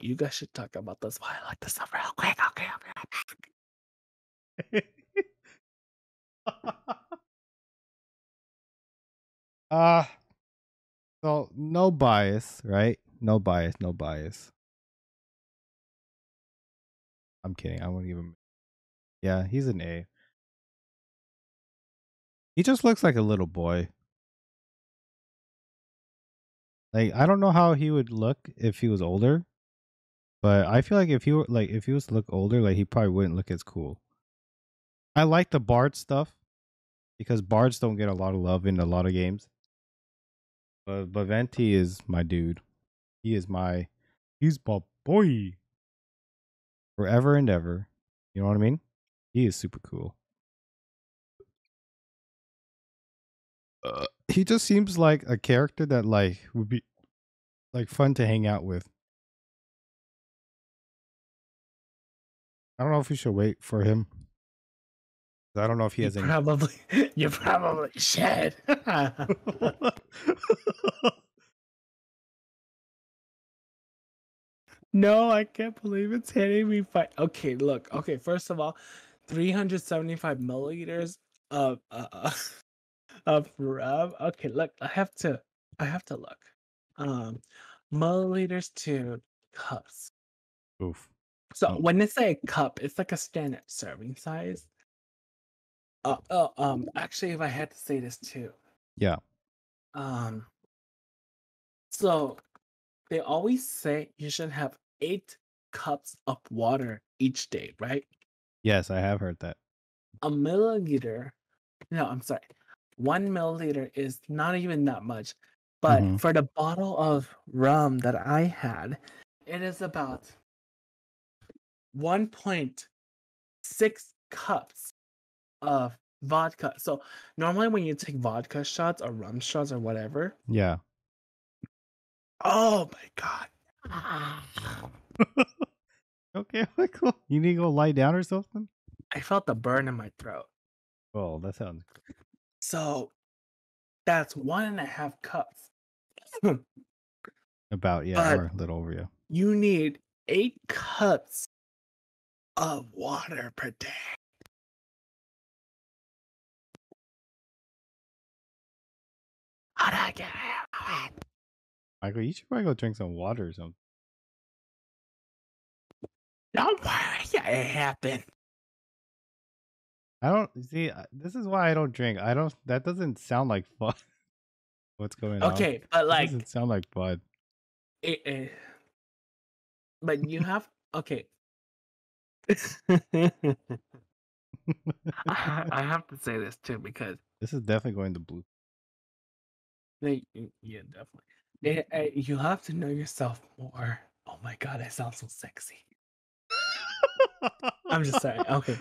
you guys should talk about this while I like this up real quick. Okay, uh so no bias, right? No bias, no bias. I'm kidding. I won't give him. Yeah, he's an A. He just looks like a little boy. Like I don't know how he would look if he was older, but I feel like if he was to look older, like he probably wouldn't look as cool. I like the Bard stuff because Bards don't get a lot of love in a lot of games. But Venti is my dude. He's my boy forever and ever. You know what I mean? He is super cool. He just seems like a character that like would be like fun to hang out with. I don't know if we should wait for him. I don't know if he has any. you probably should. No, I can't believe it's hitting me. Okay, look. Okay, first of all, 375 milliliters of of rum. Okay, look. I have to look. Um, milliliters to cups. Oof. So Oh, when they say a cup, it's like a standard serving size. Actually, if I had to say this too, yeah. um, so they always say you should have 8 cups of water each day, right? Yes, I have heard that. A milliliter, no, I'm sorry, 1 milliliter is not even that much. But Mm-hmm. for the bottle of rum that I had, it is about 1.6 cups of vodka. So normally when you take vodka shots or rum shots or whatever, Yeah. oh my god. Okay, cool. You need to go lie down or something? I felt the burn in my throat. Oh, that sounds So that's 1.5 cups. about, yeah, But or a little over, yeah. you need 8 cups of water per day. How do I get it? Michael, you should probably go drink some water or something. Don't worry, it happened. I don't see. This is why I don't drink. I don't. That doesn't sound like fun. What's going on? Okay, but That like, doesn't sound like fun. it, but you have okay. I have to say this too because This is definitely going to blue. yeah, definitely. You have to know yourself more. Oh my god, I sound so sexy. I'm just saying. Okay,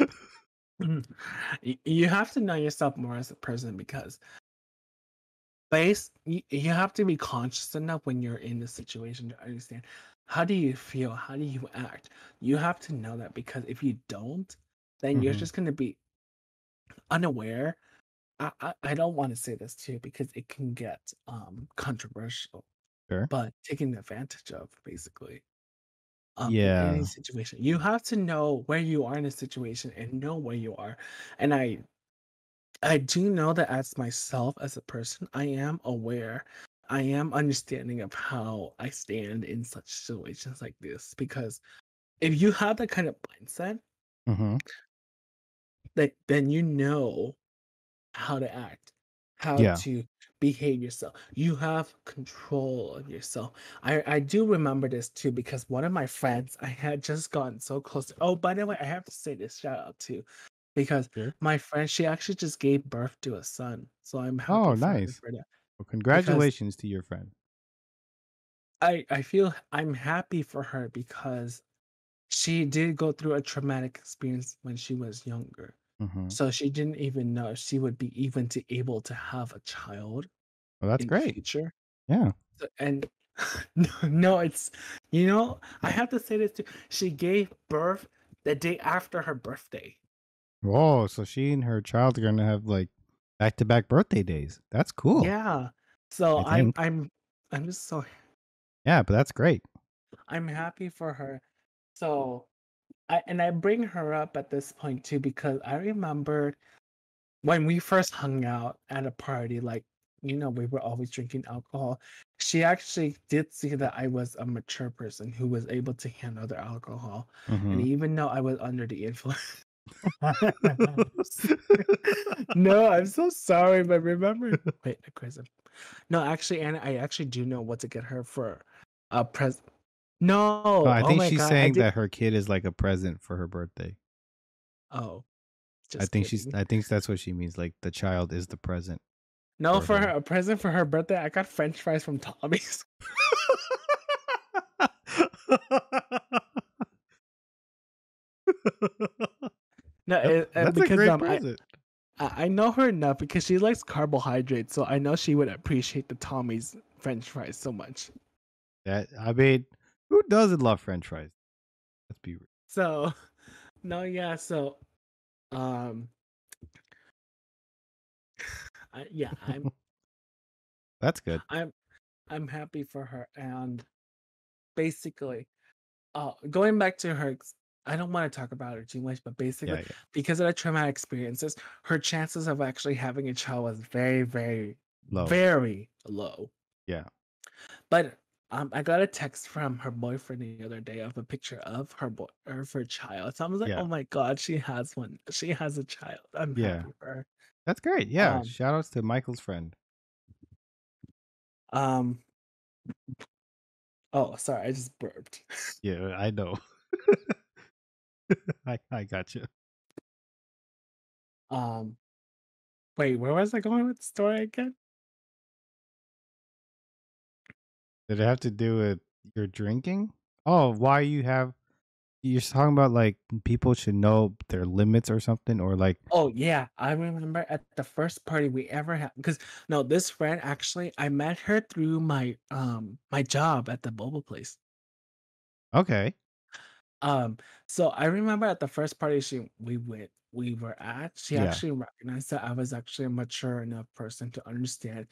you have to know yourself more as a person because you have to be conscious enough when you're in the situation to understand how do you feel, how do you act. You have to know that because if you don't, then you're Mm-hmm. just going to be unaware. I don't want to say this too because it can get controversial, Sure. but taken advantage of basically in any Yeah. situation. You have to know where you are in a situation and know where you are. And I do know that as myself, as a person, I am aware. I am understanding of how I stand in such situations like this. Because if you have that kind of mindset, Mm-hmm. like then you know how to act, how Yeah. to behave yourself. You have control of yourself. I do remember this too because one of my friends I had just gotten so close to, oh, by the way, I have to say this shout out too because Sure. my friend, she actually just gave birth to a son. So I'm happy Oh, for her nice. for that. Well, Because congratulations to your friend. I feel I'm happy for her because she did go through a traumatic experience when she was younger. Mm-hmm. So she didn't even know if she would be even to able to have a child Well, that's in the great. future. Yeah. And no, it's I have to say this too. She gave birth the day after her birthday. Whoa. So she and her child are gonna have like back-to-back birthday days. That's cool. Yeah. So I think. I'm just so Yeah, but that's great. I'm happy for her. So I bring her up at this point too because I remembered when we first hung out at a party, like, we were always drinking alcohol. She actually did see that I was a mature person who was able to handle the alcohol. And Mm-hmm. even though I was under the influence. No, I'm so sorry, but remember, wait, Chris. No, actually, Anna, I actually do know what to get her for a present. No, No, I oh think my she's God, I saying did. that her kid is like a present for her birthday. Oh, I just think she's. kidding. I think that's what she means. Like the child is the present No, for for her her. a present for her birthday, I got French fries from Tommy's. No, That's a because great present. I know her enough because she likes carbohydrates, so I know she would appreciate the Tommy's French fries so much. That I mean, who doesn't love French fries? Let's be real. So, no, yeah, so um, yeah, That's good. I'm I'm happy for her, and basically, going back to her, I don't want to talk about her too much, but basically, Yeah, yeah. because of the traumatic experiences, her chances of actually having a child was very, very, Low. very low. Yeah. But I got a text from her boyfriend the other day of a picture of her child. So I was like, Yeah. oh my god, she has one. She has a child. I'm Yeah. happy for her. That's great. Yeah. Um, Shout outs to Michael's friend. um. Oh, sorry, I just burped. Yeah, I know. I got you. Um. Wait, where was I going with the story again? Did it have to do with your drinking? Oh, why you have you're talking about like people should know their limits or something, or like Oh yeah, I remember at the first party we ever had. Because no, this friend actually, I met her through my job at the boba place. okay, Um, so I remember at the first party we were at, she yeah, actually recognized that I was actually a mature enough person to understand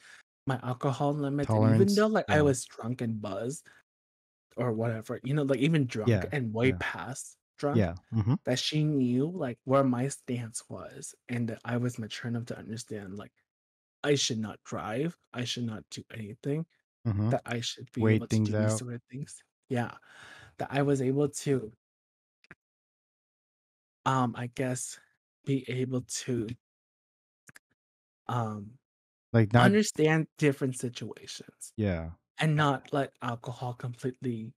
my alcohol limits. And even tolerance, though like I yeah, was drunk and buzzed or whatever, like even drunk yeah, and way yeah, past drunk, yeah, mm-hmm, that she knew like where my stance was and that I was mature enough to understand like I should not drive, I should not do anything, mm-hmm. that I should be Wait able to things do these out. sort of things. Yeah. That I was able to I guess be able to um Like not, understand different situations yeah, and not let alcohol completely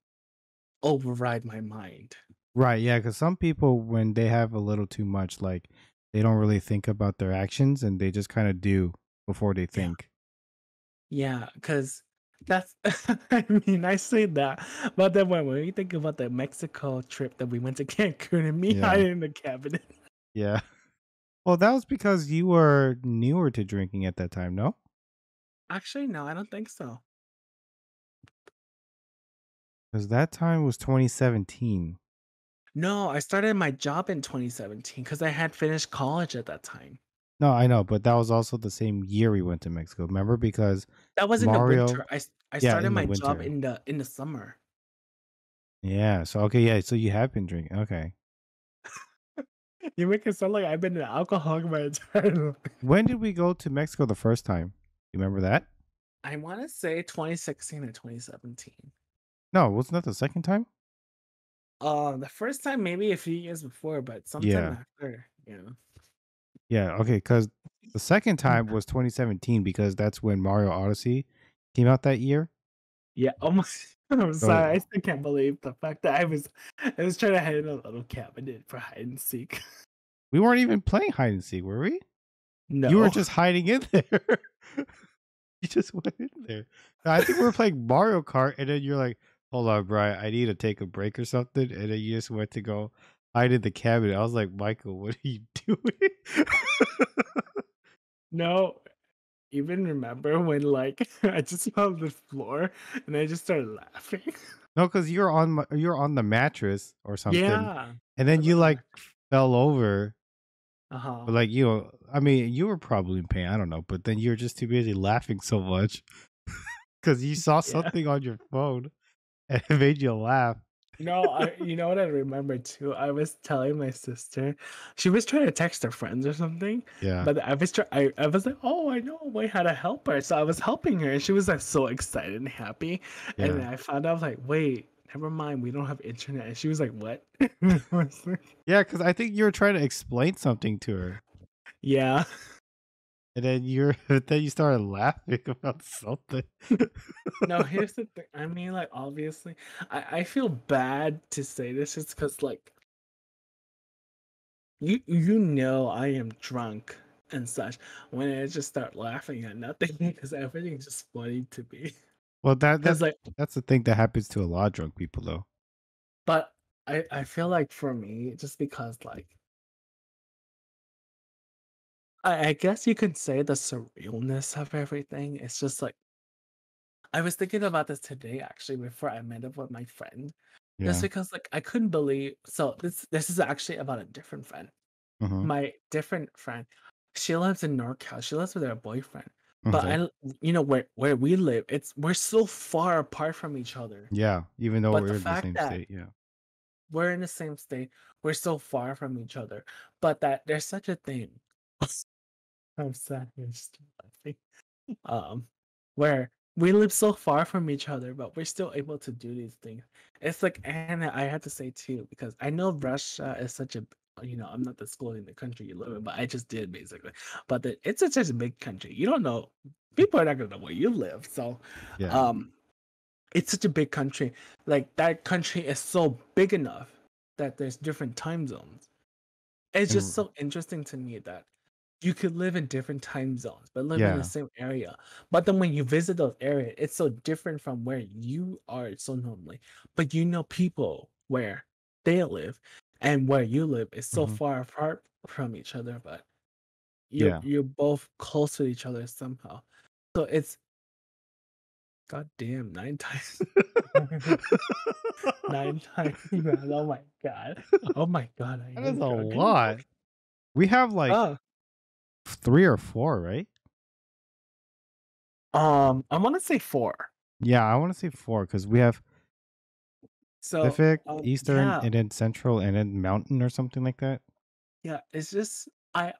override my mind. right, yeah. Because some people, when they have a little too much, like they don't really think about their actions and they just kind of do before they Yeah. think. Yeah, because that's I mean, I say that, but then when we think about the Mexico trip that we went to Cancun and me Yeah, hiding in the cabinet. yeah. Well, that was because you were newer to drinking at that time, no? Actually, no, I don't think so. Because that time was 2017. No, I started my job in 2017 because I had finished college at that time. No, I know, but that was also the same year we went to Mexico. Remember? Because That was in the Mario, winter. I yeah, started in the my job winter. in the summer. Yeah. So okay, yeah. So you have been drinking. Okay. You make it sound like I've been an alcoholic my entire life. When did we go to Mexico the first time? You remember that? I want to say 2016 or 2017. No, wasn't that the second time? The first time maybe a few years before, but sometime Yeah. after, Yeah. Okay. Because the second time was 2017 because that's when Mario Odyssey came out that year. Yeah, almost. I'm sorry. I So still can't believe the fact that I was trying to hide in a little cabinet for hide and seek. we weren't even playing hide and seek, were we? You were No. just hiding in there. You just went in there. I think we were playing Mario Kart, and then you're like, "Hold on, Brian, I need to take a break or something." And then you just went to go hide in the cabinet. I was like, "Michael, what are you doing?" No. Even remember when like I just fell on the floor and I just started laughing. No, because you're on the mattress or something, Yeah. and I then was you on the like Mac. fell over. Uh-huh. But like I mean, you were probably in pain. I don't know, but then you're just too busy laughing so much because you saw Yeah. something on your phone. and it made you laugh. No, you know what I remember too? I was telling my sister, she was trying to text her friends or something, Yeah, but I was like, "Oh, I know a way how to help her." So I was helping her, and she was like so excited and happy. And yeah, then I found out like, "Wait, never mind, we don't have internet." And she was like, "What?" I was like, yeah. Because I think you were trying to explain something to her, yeah. and then you're then you started laughing about something. No, here's the thing. I mean, like, obviously, I feel bad to say this just because, like, you know I am drunk and such when I just start laughing at nothing because everything's just funny to me. Well, that Because that like, that's the thing that happens to a lot of drunk people, though. but I feel like for me, just because like I guess you could say the surrealness of everything. It's just like I was thinking about this today actually before I met up with my friend. Just Yeah. because like I couldn't believe so this is actually about a different friend. Mhm. My different friend, she lives in NorCal, she lives with her boyfriend, but Okay. you know, where we live, we're so far apart from each other, Yeah. Even though but the we're in the fact same that state. Yeah. we're in the same state, we're so far from each other, but that there's such a thing. I'm sad, I'm just laughing. um, where we live so far from each other, but we're still able to do these things. It's like, and I had to say too, because I know Russia is such a, you know, I'm not disclosing the country you live in, but I just did basically. But it's such a big country. You don't know, people are not gonna know where you live. So, Yeah. um, it's such a big country. Like that country is so big enough that there's different time zones. It's just And so interesting to me that you could live in different time zones, but live in the yeah. same area. But then when you visit those areas, it's so different from where you are so normally. But you know people where they live and where you live is so Mhm. far apart from each other, but Yeah. you're both close to each other somehow. So it's goddamn 9 times. 9 times, man. Oh my god. Oh my god, I That is am a drunk. lot. We have like Oh, 3 or 4, right? I want to say four. Yeah, I wanna say 4 because we have So, Pacific, Eastern, yeah, and then Central, and then Mountain or something like that. yeah. It's just I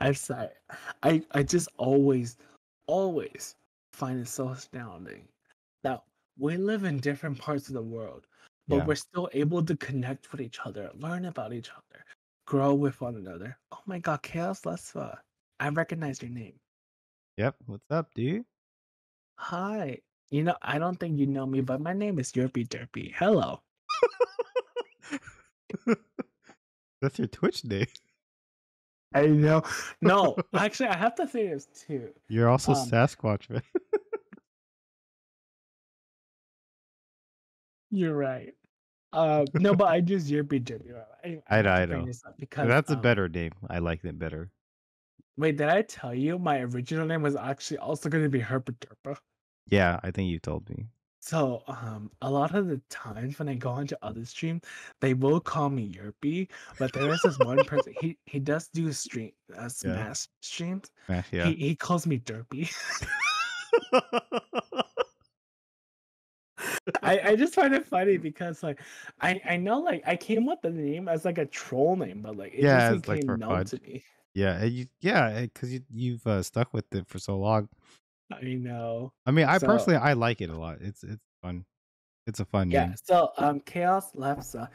I'm sorry. I just always find it so astounding that we live in different parts of the world, but Yeah. we're still able to connect with each other, learn about each other, grow with one another. Oh my God, Chaos Lesva. I recognize your name. Yep. What's up, dude? Hi. You know, I don't think you know me, but my name is Yerpy Derpy. Hello. That's your Twitch name. I know. No, actually, I have to say this too. You're also Um, Sasquatch, man. you're right. No, but I just Yerpy Derpy. I I know, have to I bring know. this up because That's a better name. I like it better. wait, did I tell you my original name was actually also going to be Herpa Derpa? Yeah, I think you told me. So, a lot of the times when I go onto other streams, they will call me Yerpy, but there is this one person. He does do Yeah. Smash streams. Smash, yeah. He calls me Derpy. I just find it funny because like I know like I came with the name as like a troll name, but like it just Yeah, it's like became for known fun. to me. Yeah, and because you've stuck with it for so long. I know. I mean, I So personally I like it a lot. It's fun. It's a fun yeah, name. so Chaos Lepsa,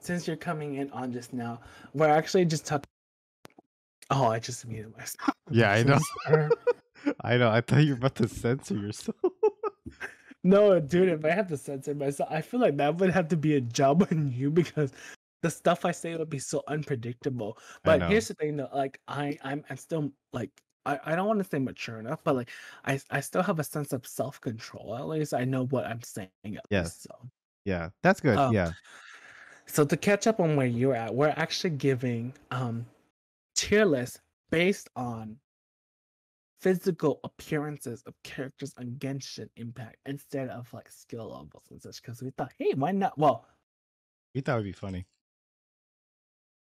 since you're coming in on just now, we're actually just talking. Oh, I just muted myself. Yeah, I'm I so know. sorry. I know. I thought you were about to censor yourself. No, dude, if I had to censor myself, I feel like that would have to be a job on you because the stuff I say would be so unpredictable. I But know. here's the thing though, like I'm still like I don't want to say mature enough, but like I still have a sense of self-control. At least I know what I'm saying at Yes. least. So Yeah, that's good. um Yeah. so to catch up on where you're at, we're actually giving tier lists based on physical appearances of characters on Genshin Impact instead of like skill levels and such. Because we thought, hey, why not? Well, We thought it'd be funny.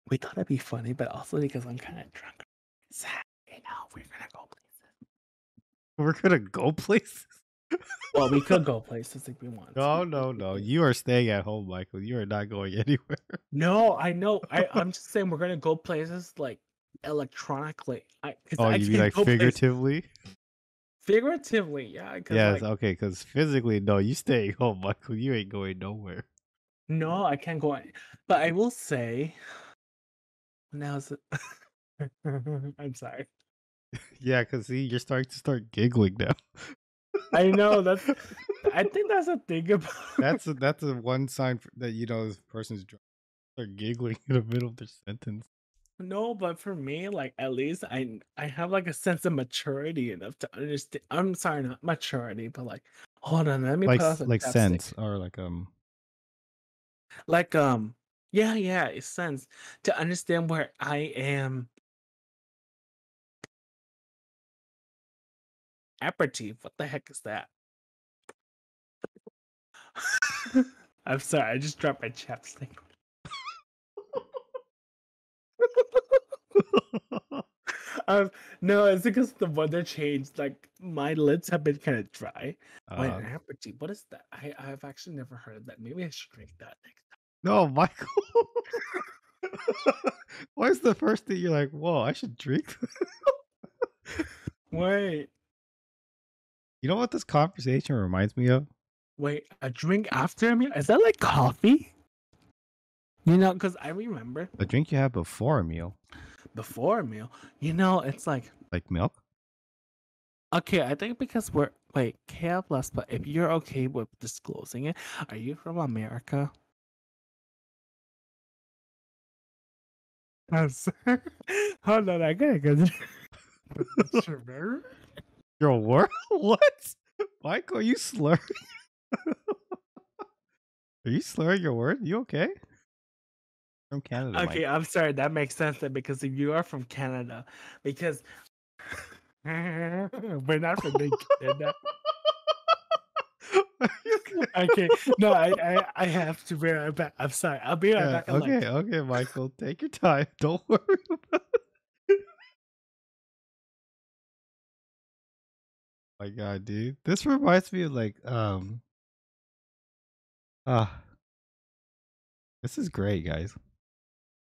we thought it'd be funny, but also because I'm kind of drunk. Sad, you know, we're gonna go places. We're gonna go places. Well, we could go places if we want to. No, no, no. You are staying at home, Michael. You are not going anywhere. No, I know. I'm just saying we're gonna go places like electronically. Because Oh, I you mean can't like go places figuratively? figuratively. Yeah, because Yes, like okay, because physically, no, you staying home, Michael. You ain't going nowhere. no, I can't go. But I will say now is it. I'm sorry. Yeah, because see, you're starting to start giggling now. I know that's. I think that's a thing about. That's a one sign that you know this person's drunk. Start giggling in the middle of their sentence. No, but for me, like at least I have like a sense of maturity enough to understand. I'm sorry, not maturity, but like hold on, let me Like put on some like chapstick. sense or like Like yeah, yeah, it sense to understand where I am aperitif. What the heck is that? I'm sorry, I just dropped my chapstick. um, no, it's because the weather changed. Like my lids have been kind of dry. Wait, uh an aperitif. What is that? I've actually never heard of that. Maybe I should drink that next no, Michael. Why is the first thing you're like, whoa, I should drink? Wait, You know what this conversation reminds me of? wait, a drink after a meal? Is that like coffee? You know, because I remember A drink you have before a meal, before a meal, you know, it's like, like milk. okay, I think because we're, wait, KF plus, but if you're okay with disclosing it, are you from America? I'm sorry. Hold on, I gotta go. Sure. Your word? What? Michael, are you slurring? Are you slurring your word? You okay? From Canada, Mike. Okay, I'm sorry. That makes sense then because if you are from Canada, because we're not from Big Canada. Are you okay? Okay, no, I have to be right back. I'm sorry. I'll be right Yeah, back in okay, like. okay, Michael. Take your time. Don't worry about it. My God, dude. This reminds me of like uh this is great, guys.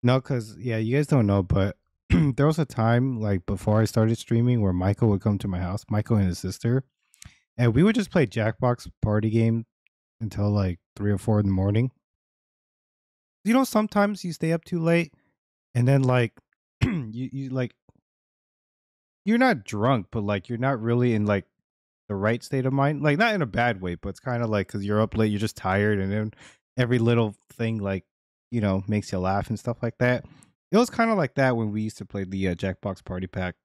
No, because yeah, you guys don't know, but there was a time like before I started streaming where Michael would come to my house, Michael and his sister, and we would just play Jackbox party game until like 3 or 4 in the morning. You know, sometimes you stay up too late, and then like you like you're not drunk, but like you're not really in like the right state of mind. Like not in a bad way, but it's kind of like because you're up late, you're just tired, and then every little thing like makes you laugh and stuff like that. It was kind of like that when we used to play the Jackbox Party Pack.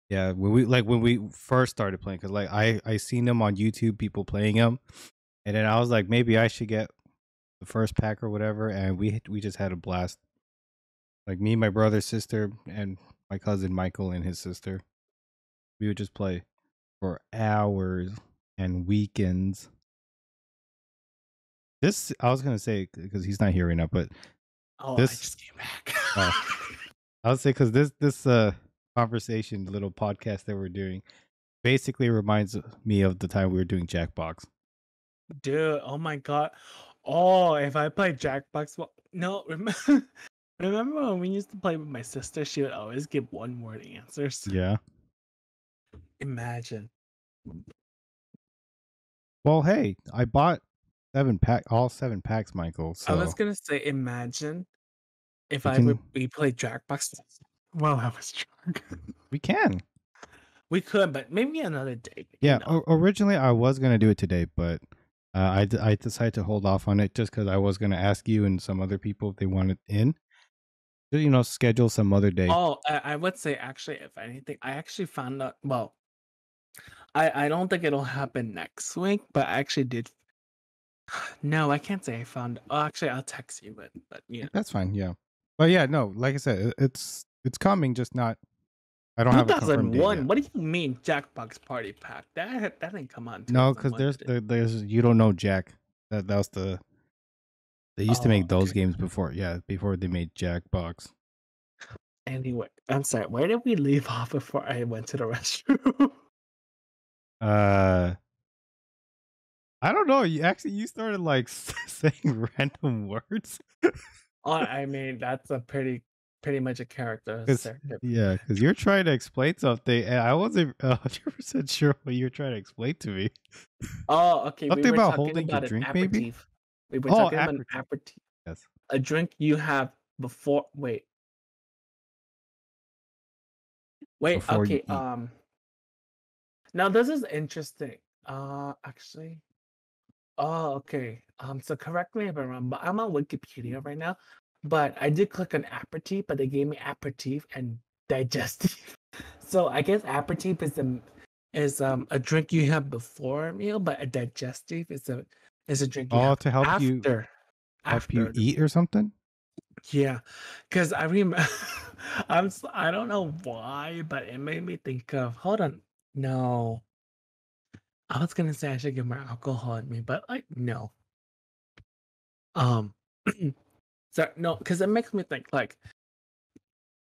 Yeah, when we first started playing, because like I seen them on YouTube, people playing them, and then I was like, maybe I should get the first pack or whatever, and we just had a blast. Like me, my brother, sister, and my cousin Michael and his sister. We would just play for hours and weekends. This I was gonna say because he's not here right now, but Oh, I this just came back. I would say because this conversation, little podcast that we're doing, basically reminds me of the time we were doing Jackbox. Dude, oh my god. Oh, if I play Jackbox, well, no, remember when we used to play with my sister? She would always give one word answers. Yeah. Imagine. Well, hey, I bought all 7 packs, Michael. I was So gonna say, imagine if we I would can we played Jackbox while I was drunk. we can. We could, but maybe another day. Yeah. Originally, I was gonna do it today, but I decided to hold off on it just because I was gonna ask you and some other people if they wanted in. Schedule some other day. Oh, I would say actually, if anything, I actually found out. Well, I don't think it'll happen next week, but I actually did. No, I can't say I found. Oh, actually, I'll text you, but yeah. That's fine. Yeah. But yeah, no, like I said, it's coming. Just not. I don't have a confirmed date 2001. yet. What do you mean Jackbox Party Pack? That didn't come out in No, because 2001, did it? there's you don't know Jack. That was they used to Oh, make those okay. games before. Yeah, before they made Jackbox. Anyway, I'm sorry. Where did we leave off before I went to the restroom? Uh, I don't know. You started like saying random words. Oh, I mean, that's a pretty much a character Cause stereotype. yeah, because you're trying to explain something, and I wasn't 100% sure what you were trying to explain to me. Oh, okay. We Something were about talking holding your about an drink, maybe. aperitif. We were Oh, talking about an aperitif. aperitif, Yes. a drink you have before. Wait. Before you Okay. eat. Now this is interesting. Actually. Oh, okay. So correct me if I'm wrong, but I'm on Wikipedia right now. But I did click on aperitif, but they gave me aperitif and digestive. So I guess aperitif is a drink you have before a meal, but a digestive is a drink you Oh, have to help you after the eat meal. or something. Yeah, because I remember I don't know why, but it made me think of hold on. No. I was gonna say I should get more alcohol in me, but like no. Um so no, because it makes me think like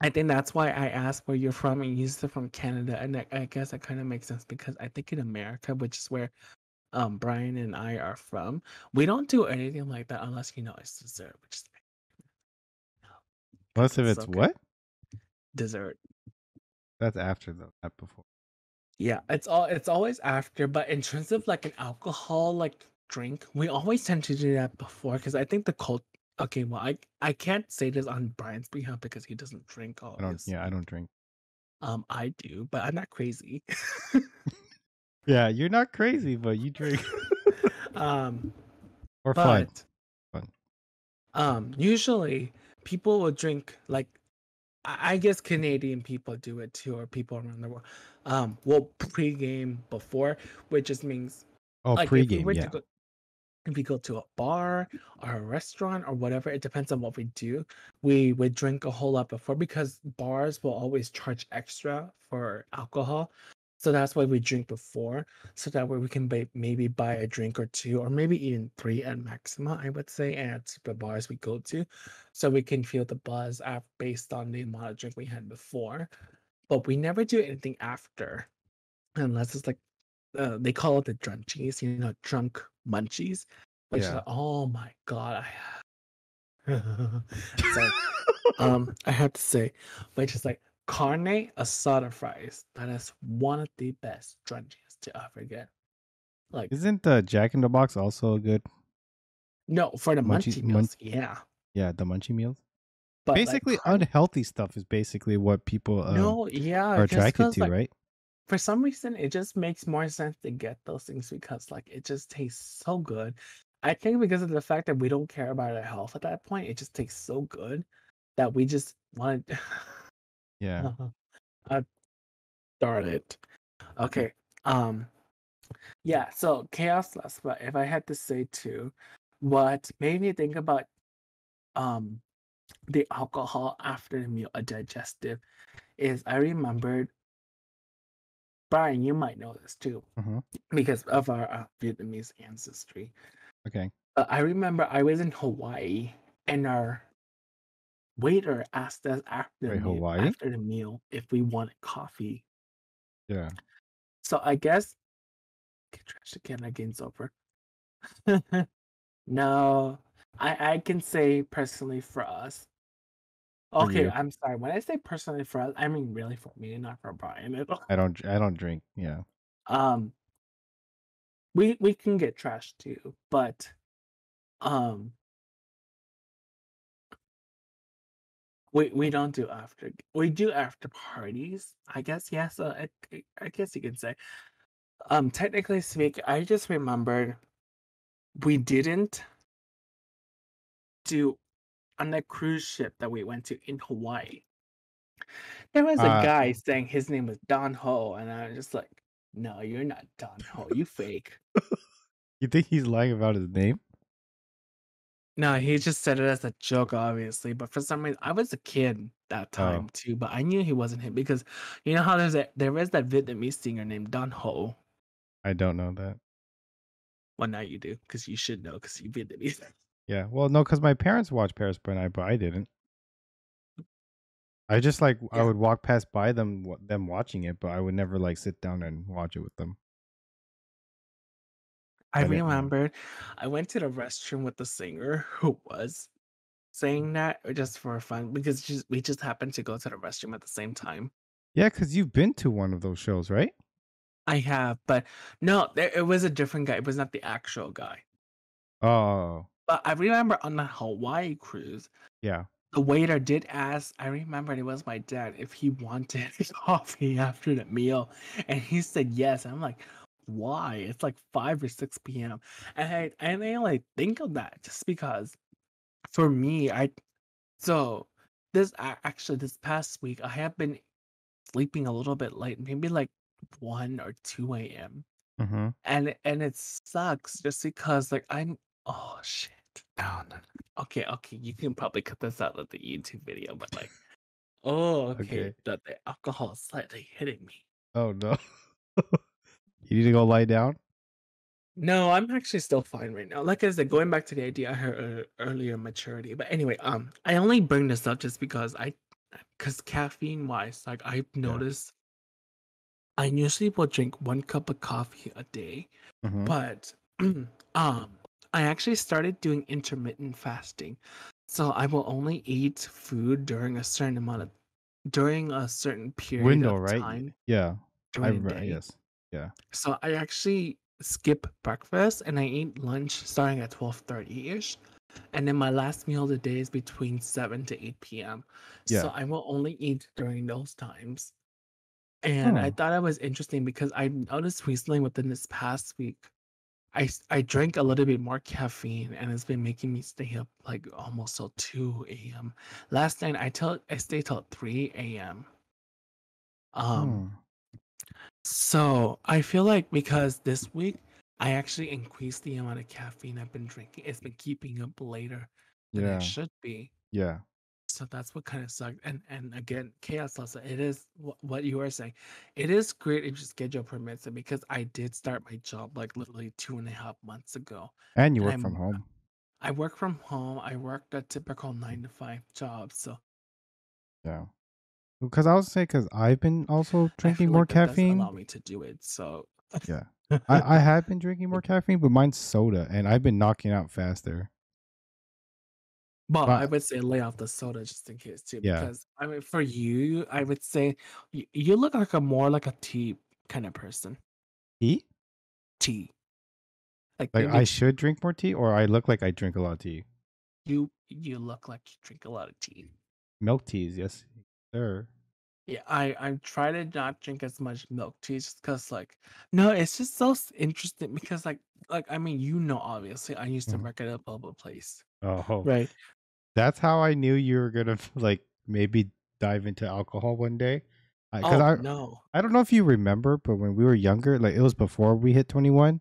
I think that's why I asked where you're from and you said from Canada, and I guess that kind of makes sense because I think in America, which is where Brian and I are from, we don't do anything like that unless it's dessert, which is because Most of it's it's so good. what? Dessert. That's after though, not before. Yeah, it's always after, but in terms of like an alcohol like drink, we always tend to do that before because I think the cult. Okay, well, I can't say this on Brian's behalf because he doesn't drink, I don't. Yeah, I obviously. don't drink. I do, but I'm not crazy. Yeah, you're not crazy, but you drink um, for fun. but Fun. usually people will drink like I guess Canadian people do it too, or people around the world. Will pregame before, which just means Oh, like if we pregame. were to Yeah. go if we go to a bar or a restaurant or whatever, it depends on what we do. We would drink a whole lot before because bars will always charge extra for alcohol. So that's why we drink before. So that way we can maybe buy a drink or two, or maybe even three at maximum, I would say, at the bars we go to. So we can feel the buzz based on the amount of drink we had before. But we never do anything after unless it's like they call it the drunchies, drunk munchies, which is Yeah. like, oh my god, sorry, I have to say, which is like carne asada fries. That is one of the best drunchies to ever get. Like, Isn't Jack in the Box also good? no, for the Munchie, munchie meals, yeah, yeah, the munchie meals. but like Basically, carne, unhealthy stuff is basically what people no, yeah, are just attracted because to, like right? for some reason it just makes more sense to get those things because like it just tastes so good. I think because of the fact that we don't care about our health at that point, it just tastes so good that we just want to Yeah. uh, darn it. Okay. Um yeah, so chaos last, but if I had to say too, what made me think about um the alcohol after the meal, a digestive, is I remembered Brian, you might know this too Uh-huh. because of our Vietnamese ancestry. Okay. I remember I was in Hawaii and our waiter asked us Wait, Hawaii? after the meal if we wanted coffee. Yeah. So I guess get trash again, that game's over. No, I can say personally for us. For Okay, you. I'm sorry. When I say personally for us, I mean really for me, not for Brian at all. I don't drink. Yeah. Um, we can get trash too, but um, we don't do after. We do after parties, I guess. Yes, I guess you could say. Technically speaking, I just remembered we didn't do on the cruise ship that we went to in Hawaii. There was a Uh guy saying his name was Don Ho, and I was just like, "No, you're not Don Ho. You fake." you think he's lying about his name? No, he just said it as a joke, obviously. But for some reason, I was a kid that Oh, time too, but I knew he wasn't him because you know how there is that Vietnamese singer named Don Ho. I don't know that. Well, now you do because you should know because you Vietnamese. Yeah. Well, no, because my parents watched Paris by Night, but I didn't. I just like I Yeah. would walk past by them watching it, but I would never like sit down and watch it with them. I I didn't know. remembered I went to the restroom with the singer who was saying that just for fun because we just happened to go to the restroom at the same time. Yeah, because you've been to one of those shows, right? I have, but no, it was a different guy. It was not the actual guy. Oh, But I remember on the Hawaii cruise, yeah. the waiter did ask, I remembered it was my dad, if he wanted coffee after the meal. And he said yes. I'm like, why? It's like 5 or 6 p.m. And I like think of that just because for me, so actually this past week I have been sleeping a little bit late, maybe like 1 or 2 a.m. Mm-hmm. And it sucks just because like oh shit. No, no, no. Okay, okay, you can probably cut this out of the YouTube video, but like, oh, okay, Okay. the alcohol is slightly hitting me. Oh no. You need to go lie down? No, I'm actually still fine right now. Like I said, going back to the idea I heard earlier, maturity. But anyway, I only bring this up just because caffeine wise, like I've Yeah. noticed, I usually will drink 1 cup of coffee a day, Mm-hmm. but I actually started doing intermittent fasting. So I will only eat food during a certain period Window, of right? time Yeah. I during the remember. day. Yes. Yeah. So I actually skip breakfast and I eat lunch starting at 12:30ish. And then my last meal of the day is between 7 to 8 p.m. So Yeah. I will only eat during those times. And I Oh. thought it was interesting because I noticed recently within this past week, I drank a little bit more caffeine and it's been making me stay up like almost till 2 a.m. Last night I stayed till 3 a.m. Um, Hmm. so I feel like because this week I actually increased the amount of caffeine I've been drinking. It's been keeping up later than it Yeah. should be. Yeah. So that's what kind of sucked. And again, chaos salsa. It is what you were saying. It is great if your schedule permits it because I did start my job like literally 2.5 months ago, And you and work from home. I work from home. I worked a typical 9 to 5 job, so Yeah. Because I was saying, because I've been also I drinking feel more like that does caffeine. allow me to do it. So Yeah. I have been drinking more caffeine, but mine's soda, and I've been knocking out faster. Well, I But would say lay off the soda just in case too, yeah. because I mean, for you, I would say you look like a more like a tea kind of person. Tea? Tea, like Like maybe I should drink more tea, or I look like I drink a lot of tea. you look like you drink a lot of tea. Milk teas, yes, sir. Yeah, I try to not drink as much milk tea just because like no, it's just so interesting because like I mean obviously I used to Mhm. work at a bubble place, Oh, right? that's how I knew you were gonna like maybe dive into alcohol one day. Because Oh no, I don't know if you remember, but when we were younger, like it was before we hit 21.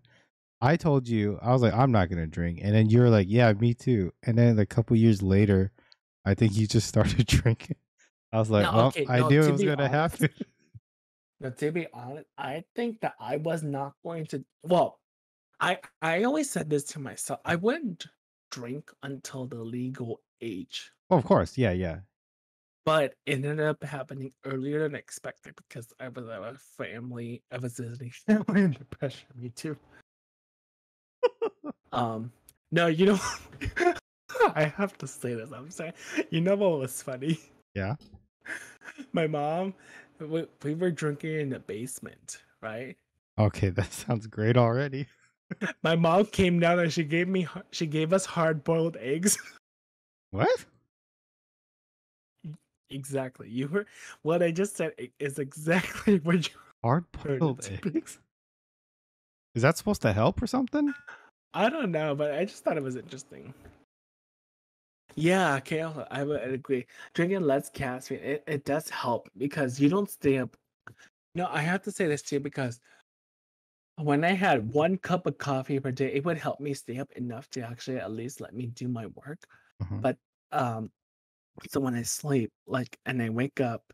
I told you I was like, I'm not gonna drink, and then you were like, yeah, me too. And then a couple years later, I think you just started drinking. I was like, no, well, okay, I no. knew it To was be gonna honest, happen. no, to be honest, I think that I was not going to. Well, I always said this to myself. I wouldn't drink until the legal age, Oh, of course, yeah, yeah. but it ended up happening earlier than expected because I was at a family. I was visiting family in depression. Me too. Um, no, I have to say this. I'm sorry. You know what was funny? Yeah. My mom, we were drinking in the basement, right? Okay, that sounds great already. My mom came down and she gave us hard boiled eggs. What? Exactly. You heard what I just said is exactly what you Hard heard it boiled to be. eggs? Is that supposed to help or something? I don't know, but I just thought it was interesting. Yeah, okay, I would agree. Drinking less caffeine, it does help because you don't stay up. No, I have to say this too because when I had 1 cup of coffee per day, it would help me stay up enough to actually at least let me do my work. Mhm. But um, so when I sleep, like, and I wake up,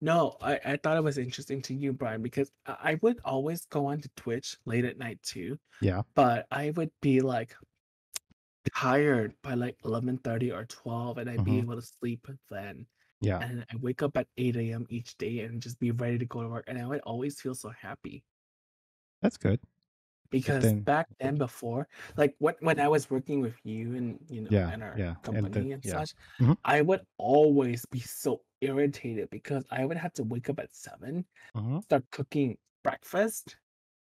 no, I thought it was interesting to you, Brian, because I would always go on to Twitch late at night too, Yeah. but I would be like tired by like 11:30 or 12, and I'd be Mhm. able to sleep then. Yeah. And I wake up at 8 a.m. each day and just be ready to go to work, and I would always feel so happy. That's good. But because then, back then before, like when I was working with you and yeah, in our yeah, and then company and yeah. such, Hmm. I would always be so irritated because I would have to wake up at 7, Hmm. start cooking breakfast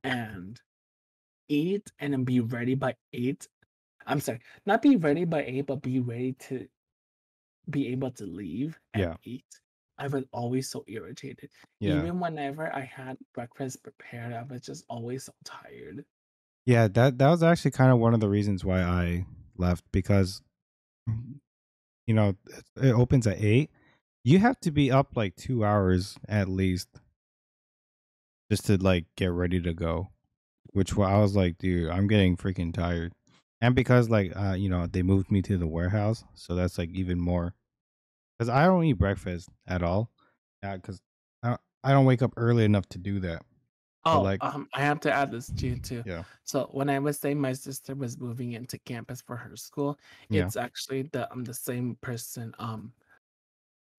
and eat and then be ready by 8. I'm sorry, not be ready by 8, but be ready to be able to leave at Yeah, 8. I was always so irritated. yeah, Even whenever I had breakfast prepared, I was just always so tired. yeah. That was actually kind of one of the reasons why I left because it opens at 8. You have to be up like 2 hours at least just to like get ready to go. I was like, dude, I'm getting freaking tired. And because like they moved me to the warehouse, so that's like even more. Because I don't eat breakfast at all. Because I don't wake up early enough to do that. But Oh, like, I have to add this to you too. yeah, So when I was saying my sister was moving into campus for her school, yeah. it's actually the same person,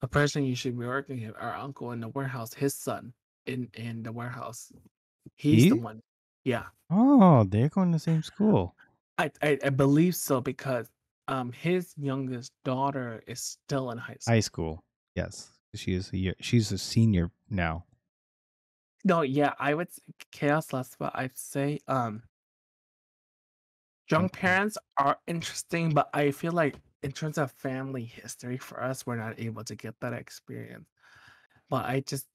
the person you should be working with, our uncle in the warehouse, his son in the warehouse. He's the He? one. Yeah, Oh, they're going to the same school. I believe so because his youngest daughter is still in high High school. school. Yes. She's a senior now. No, yeah, I would chaos last, but I'd say young Um, parents are interesting, but I feel like in terms of family history for us, we're not able to get that experience. But I just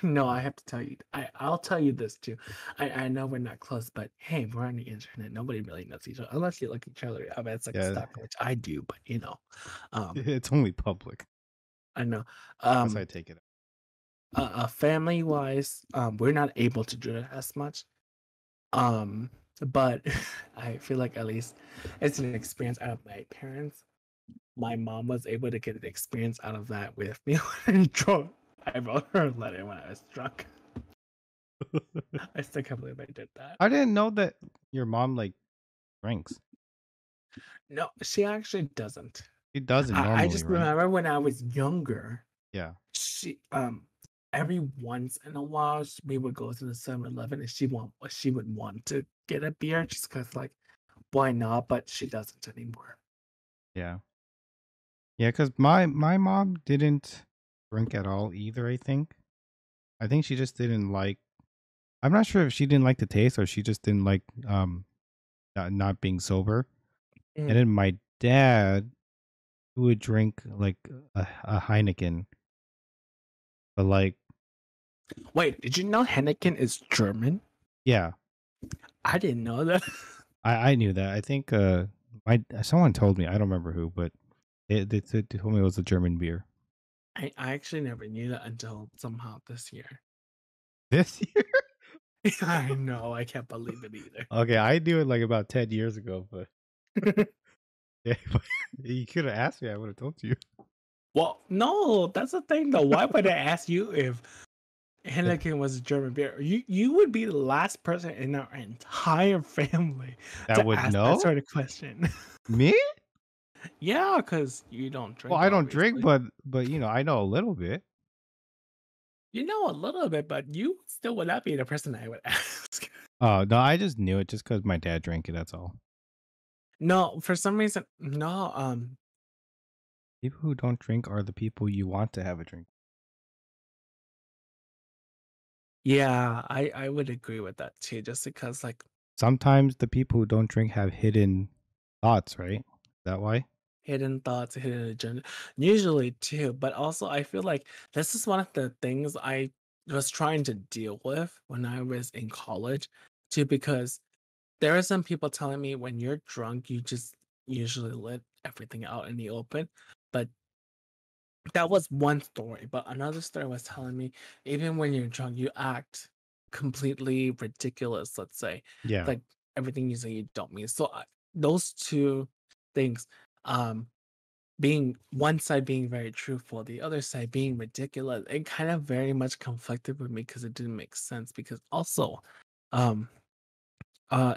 no, I have to tell you, I'll tell you this too. I know we're not close, but hey, we're on the internet. Nobody really knows each other unless you look each other up as like yeah, stuff, which I do, but um, it's only public. I know. That's how I Um, take it. family wise, we're not able to do that as much. Um, but I feel like at least it's an experience out of my parents. My mom was able to get an experience out of that with me when I drunk. I wrote her a letter when I was drunk. I still can't believe I did that. I didn't know that your mom like drinks. No, she actually doesn't. She doesn't I normally, just right? remember when I was younger, Yeah. she every once in a while we would go to the 7-Eleven and she would want to get a beer just because like why not? But she doesn't anymore. Yeah. Yeah, because my mom didn't drink at all either, I think she just didn't like. I'm not sure if she didn't like the taste or she just didn't like not being sober. And Mm. then my dad would drink like a Heineken, but like Wait, did you know Henneken is German? yeah, I didn't know that. I knew that. I think my someone told me, I don't remember who, but they told me it was a German beer. I actually never knew that until somehow this year. This year? I know, I can't believe it either. Okay, I knew it like about 10 years ago, but yeah, but you could have asked me, I would have told you. Well, no, that's the thing though. Why would I ask you if Henneken was a German beer? You would be the last person in our entire family That to would ask that know? sort of question. Me? Yeah, because you don't Well, drink, I don't drink, obviously. but I know a little bit. You know a little bit, but you still would not be the person I would ask. Oh, no, I just knew it just because my dad drank it, that's all. No, for some reason, no. People who don't drink are the people you want to have a drink. Yeah, I would agree with that too. Just because like Sometimes the people who don't drink have hidden thoughts, right? Is that why? hidden thoughts, hidden agenda, usually too. But also, I feel like this is one of the things I was trying to deal with when I was in college too, because there are some people telling me when you're drunk, you just usually let everything out in the open. But that was one story. But another story was telling me even when you're drunk, you act completely ridiculous, let's say. Yeah. Like everything you say you don't mean. So those two things, um, being one side being very truthful, the other side being ridiculous, it kind of very much conflicted with me because it didn't make sense. Because also, um,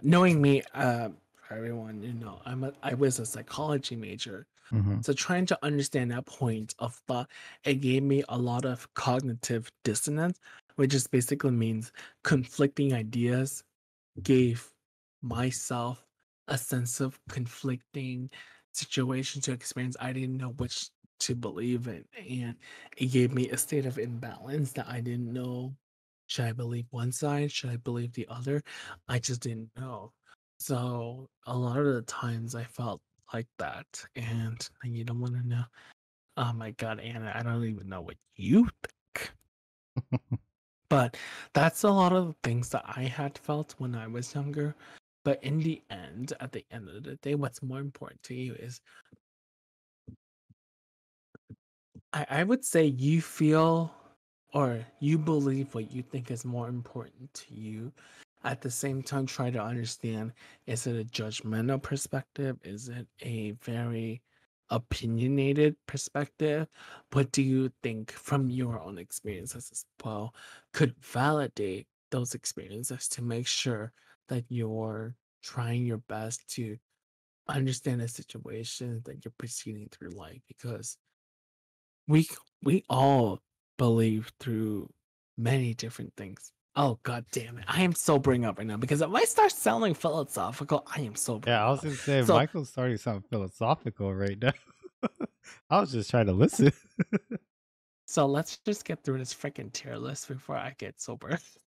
knowing me, for everyone, I was a psychology major, Mhm. so trying to understand that point of thought, it gave me a lot of cognitive dissonance, which just basically means conflicting ideas gave myself a sense of conflicting situation to experience. I didn't know which to believe in, and it gave me a state of imbalance that I didn't know. Should I believe one side? Should I believe the other? I just didn't know. So a lot of the times I felt like that, and you don't want to know. Oh my god, Anna, I don't even know what you think. But that's a lot of the things that I had felt when I was younger. But in the end, at the end of the day, what's more important to you is I would say you feel or you believe what you think is more important to you. At the same time, try to understand, is it a judgmental perspective? Is it a very opinionated perspective? What do you think from your own experiences as well could validate those experiences to make sure that you're trying your best to understand the situation that you're proceeding through life? Because we all believe through many different things. Oh god damn it. I am sobering up right now because if I start sounding philosophical, I am Yeah, sobering I was up. gonna say So Michael's starting to sound philosophical right now. I was just trying to listen. so let's just get through this freaking tier list before I get sober.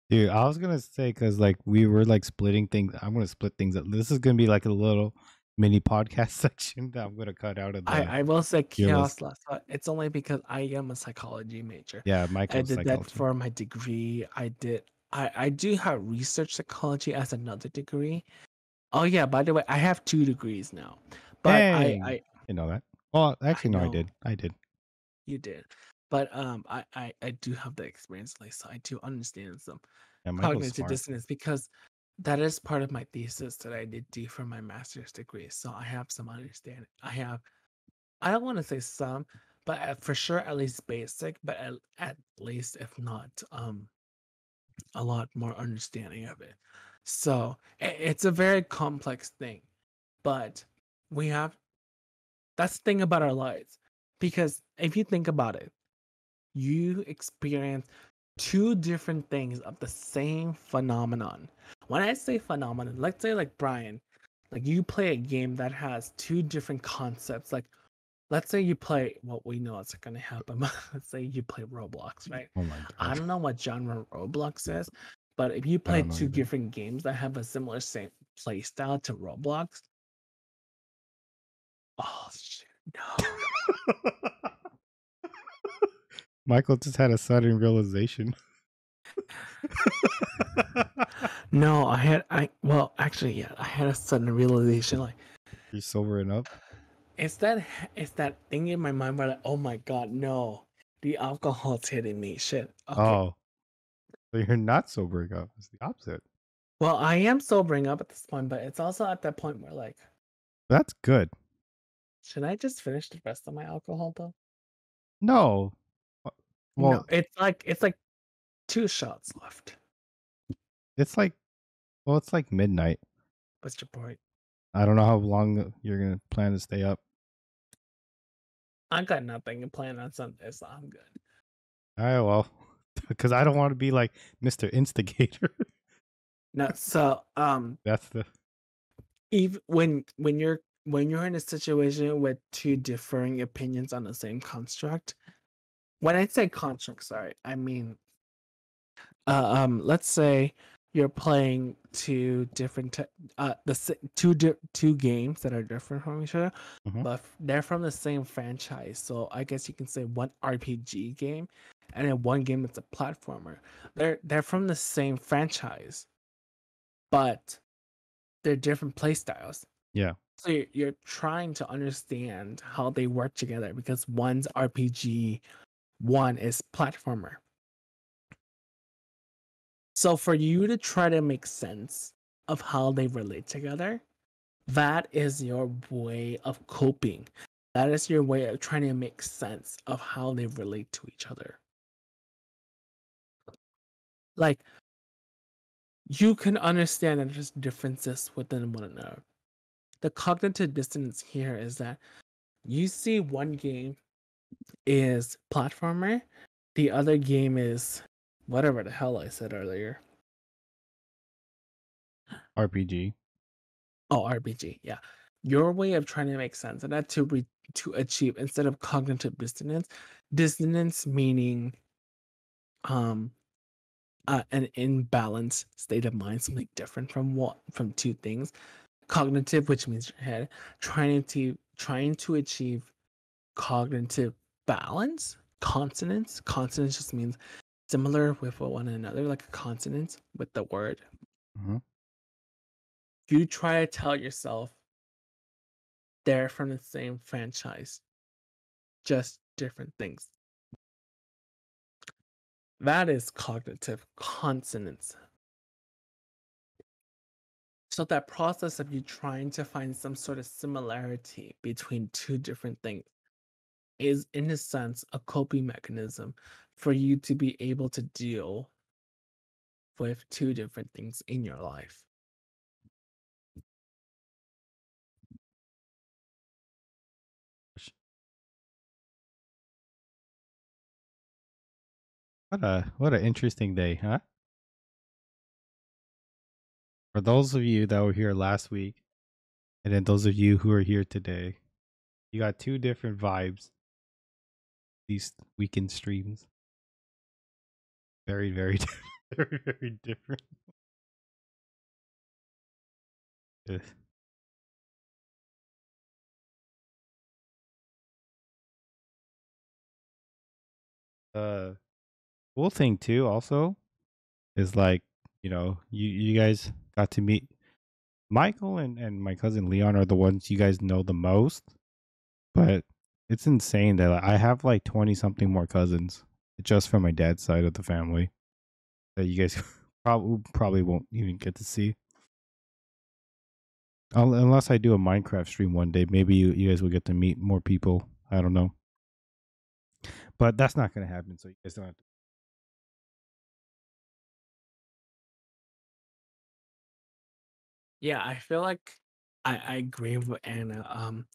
Dude, I was gonna say because like we were like splitting things. I'm gonna split things up. This is gonna be like a little mini podcast section that I'm gonna cut out of the I will say tier list. chaos last, but it's only because I am a psychology major. Yeah, I Michael's did that psychology. for my degree. I do have research psychology as another degree. Oh yeah, by the way, I have 2 degrees now. But Dang, you know that. Well, I actually, no, I know did. I did. you did. But I do have the experience, like, so I do understand some Yeah, Michael's cognitive smart. dissonance because that is part of my thesis that I did do for my master's degree. So I have some understanding. I don't want to say some, but for sure at least basic, but at least if not a lot more understanding of it. So it's a very complex thing, but we have that's the thing about our lives. Because if you think about it, you experience two different things of the same phenomenon. When I say phenomenon, let's say like Brian, like you play a game that has two different concepts. Like let's say you play what we know is going to happen. Let's say you play Roblox, right? Oh my I god, don't know what genre Roblox is, but if you I play don't know two either. different games that have a similar same play style to Roblox, oh shit, no. Michael just had a sudden realization. No, I well actually yeah, I had a sudden realization like You're sobering up. it's that it's that thing in my mind where like, oh my god, no, the alcohol's hitting me. Shit. Okay. Oh, so you're not sobering up. It's the opposite. Well, I am sobering up at this point, but it's also at that point where like, That's good. should I just finish the rest of my alcohol though? No. Uh, No, Well, it's like 2 shots left. it's like it's like midnight. What's your point? I don't know how long you're gonna plan to stay up. I got nothing planned on Sunday, so I'm good. All right, well, because I don't want to be like Mr. Instigator. No, so That's the even when you're in a situation with two differing opinions on the same construct, when I say construct, sorry, I mean let's say you're playing two different two games that are different from each other, Mhm. but they're from the same franchise. So I guess you can say one RPG game and then one game that's a platformer. They're from the same franchise, but they're different play styles. Yeah. So you're trying to understand how they work together because one's RPG, one is platformer. So for you to try to make sense of how they relate together, that is your way of coping. That is your way of trying to make sense of how they relate to each other. Like you can understand that there's differences within one another. The cognitive dissonance here is that you see one game is platformer, the other game is whatever the hell I said earlier. RPG. Oh, RPG, yeah. Your way of trying to make sense of that to achieve instead of cognitive dissonance. Dissonance meaning um an imbalanced state of mind, something different from two things. Cognitive, which means your head, trying to achieve cognitive balance. Consonance. Consonance just means similar with one another, like a consonant with the word. Mhm. You try to tell yourself they're from the same franchise, just different things. That is cognitive consonance. So that process of you trying to find some sort of similarity between two different things is, in a sense, a coping mechanism for you to be able to deal with two different things in your life. What a interesting day, huh? For those of you that were here last week, and then those of you who are here today, you got two different vibes. These weekend streams, very, very, very, very different. Ugh. Cool thing too, also, is like you guys got to meet Michael and my cousin Leon are the ones you guys know the most, but it's insane that I have like 20 something more cousins just from my dad's side of the family that you guys probably won't even get to see. Unless I do a Minecraft stream one day, maybe you guys will get to meet more people. I don't know. But that's not going to happen, so you guys don't have to. Yeah, I feel like I agree with Anna.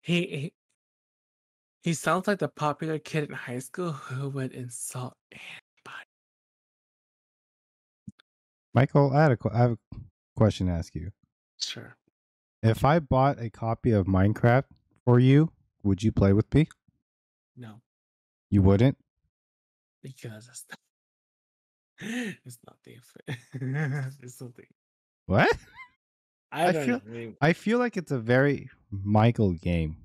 He, he he sounds like the popular kid in high school who would insult anybody. Michael, I have a question to ask you. Sure. If I bought a copy of Minecraft for you, would you play with me? No, You wouldn't? because it's not the it's something. What? I I don't know. feel I feel like it's a very Michael game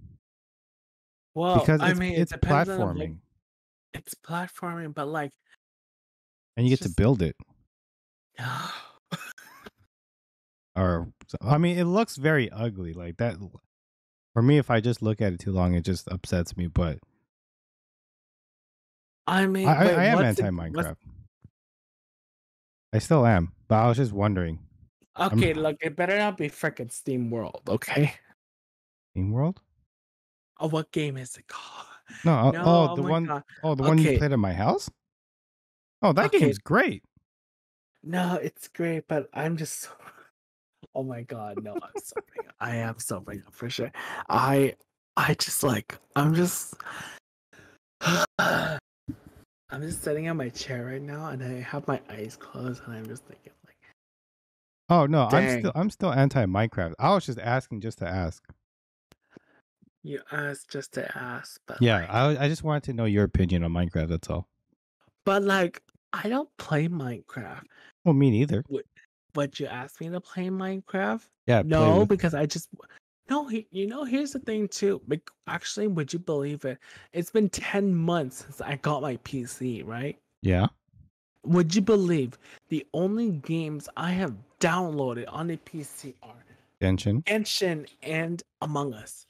because I mean, it it's depends on platforming it's platforming, but like and you it's get to just build it. Or I mean, it looks very ugly like that. For me, if I just look at it too long, it just upsets me. But I mean, wait, I am what's anti Minecraft. I still am, but I was just wondering. okay? Look, it better not be freaking Steam World, okay? Steam World? Oh, what game is it called? No, No, oh oh the my one, god. oh the one you Okay, played at my house. Oh, that okay. game's great. No, it's great, but I'm just oh my god, no, I'm sobering up. I am sobering up for sure. I I just like I'm just sitting on my chair right now and I have my eyes closed and I'm just thinking like, Oh no, dang, I'm still anti Minecraft. I was just asking just to ask. you asked just to ask, Yeah, I just wanted to know your opinion on Minecraft. That's all. but like I don't play Minecraft. Well, me neither. Would you ask me to play Minecraft? Yeah, play No, with. because I just no. Here's the thing too. Actually, would you believe it? It's been 10 months since I got my PC. Right? Yeah, Would you believe the only games I have downloaded on the PC are Genshin. Genshin and Among Us?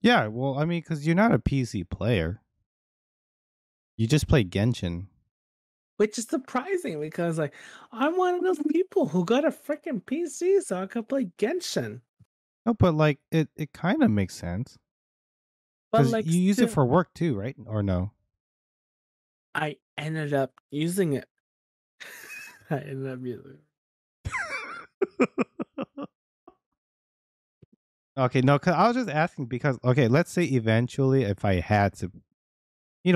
Yeah, well, I mean, because you're not a PC player. You just play Genshin. Which is surprising because like I'm one of those people who got a freaking PC so I could play Genshin. No, but like it kind of makes sense But because like you use it still, for work too, right? Or no? I ended up using it. I ended up using it. Okay, no, cause I was just asking because okay, let's say eventually if I had to,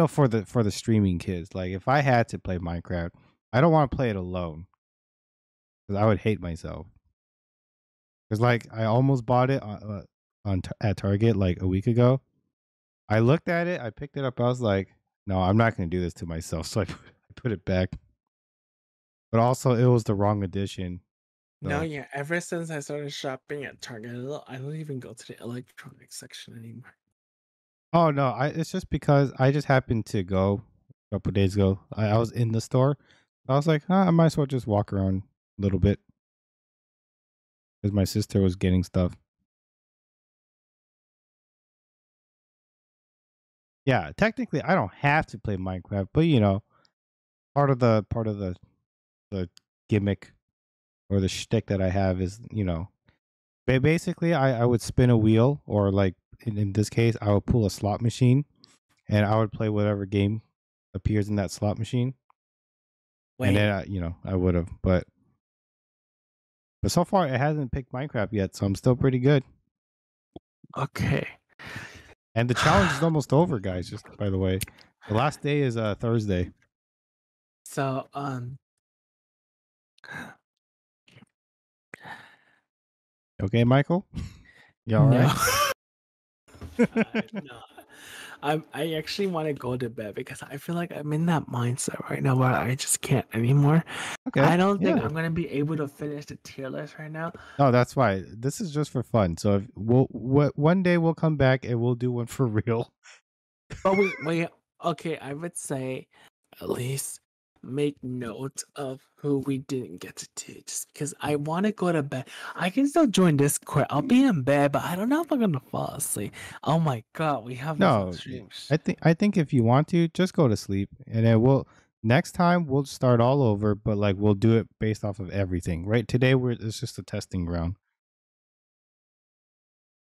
for the streaming kids, like if I had to play Minecraft, I don't want to play it alone because I would hate myself. Because like I almost bought it at Target like a week ago. I looked at it, I picked it up, I was like, no, I'm not going to do this to myself. So I put it back. But also, it was the wrong edition. No, So, yeah. Ever since I started shopping at Target, I don't even go to the electronics section anymore. oh no, it's just because I just happened to go a couple days ago. I was in the store. I was like, I might as well just walk around a little bit because my sister was getting stuff. Yeah, technically, I don't have to play Minecraft, but you know, part of the gimmick or the shtick that I have is, you know, basically I would spin a wheel or like in this case I would pull a slot machine and I would play whatever game appears in that slot machine, and then Wait, you know I would have, but so far it hasn't picked Minecraft yet, so I'm still pretty good. okay. And the challenge is almost over, guys. Just by the way, the last day is Thursday. So, Okay, Michael, you all no. right? No. I actually want to go to bed because I feel like I'm in that mindset right now where I just can't anymore. Okay, I don't think yeah. I'm gonna be able to finish the tier list right now. No, that's fine. This is just for fun. So if one day we'll come back and we'll do one for real. But wait, okay, I would say at least make note of who we didn't get to do just because I want to go to bed. I can still join Discord. I'll be in bed, but I don't know if I'm gonna fall asleep. Oh my god, we have this on No, stream. I think if you want to, just go to sleep, and then we'll next time we'll start all over, but like we'll do it based off of everything. Right? Today it's just a testing ground